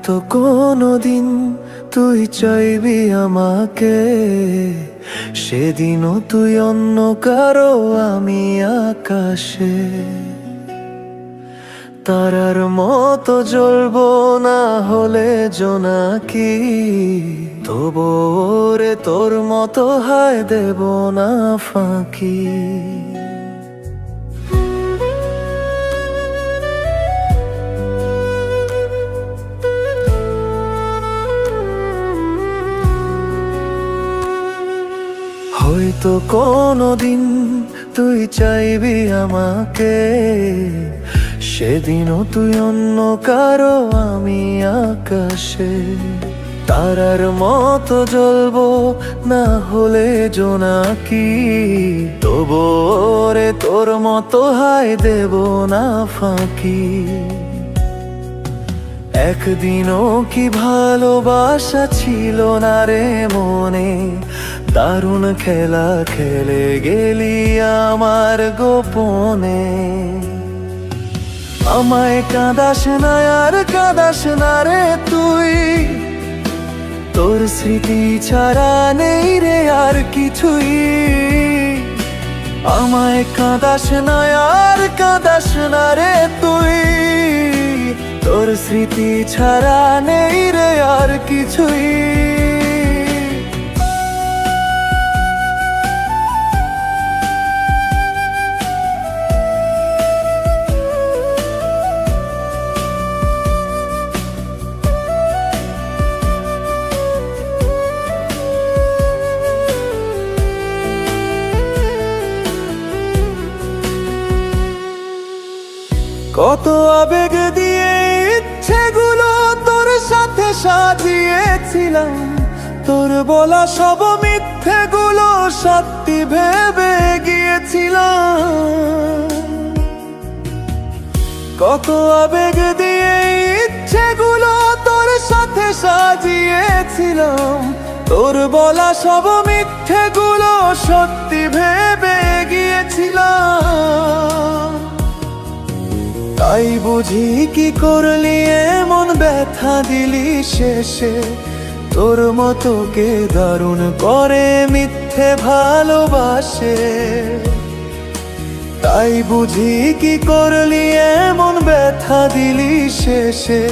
হয়তো কোনোদিন তুই চাইবি আমাকে, সেদিনও তুই অন্য কারো আমি আকাশে। তারার মতো জ্বলবো না হলে জোনাকি, তবু রে তোর মতো হায় দেব না ফাঁকি। হয়তো কোনোদিন তুই চাইবি আমাকে, সেদিনও তুই অন্য কারো আমি আকাশে। তারার মতো জ্বলবো না হলে জোনাকি, তবু রে তোর মতো হায় দেব না ফাঁকি। একদিনও কি ভালোবাসা ছিল না রে মনে, দারুণ খেলা খেলে গেলি আমার গোপনে। আমায় কাঁদাস না আর কাঁদাস না রে তুই, তোর স্মৃতি ছাড়া নেই রে আর কিছুই। আমায় কাঁদাস না আর কাঁদাস না রে তুই, তোর স্মৃতি ছাড়া নেই রে আর কিছুই। কত আবেগ দিয়ে ইচ্ছেগুলো তোর সাথে সাজিয়েছিলাম, তোর বলা সব মিথ্যেগুলো সত্যি ভেবে গিয়েছিলাম। কত আবেগ দিয়ে ইচ্ছেগুলো তোর সাথে সাজিয়েছিলাম, তোর বলা সব মিথ্যেগুলো সত্যি ভেবে গিয়েছিলাম। তাই বুঝি কি করলি এমন ব্যথা দিলি শেষে, তোর মতো কে দারুণ করে মিথ্যে ভালোবাসে। তাই বুঝি কি করলি এমন ব্যথা দিলি শেষে,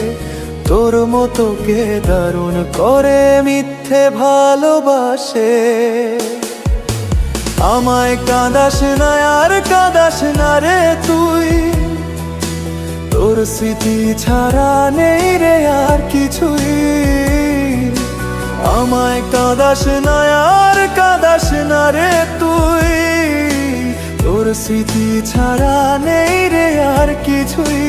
তোর মতো কে দারুণ করে মিথ্যে ভালোবাসে। আমায় কাঁদাস না আর কাঁদাস না রে তুই, তোর স্মৃতি ছাড়া নেই রে আর কিছুই। আমায় কাঁদাস না আর কাঁদাস না রে তুই, তোর স্মৃতি ছাড়া নেই রে আর কিছুই।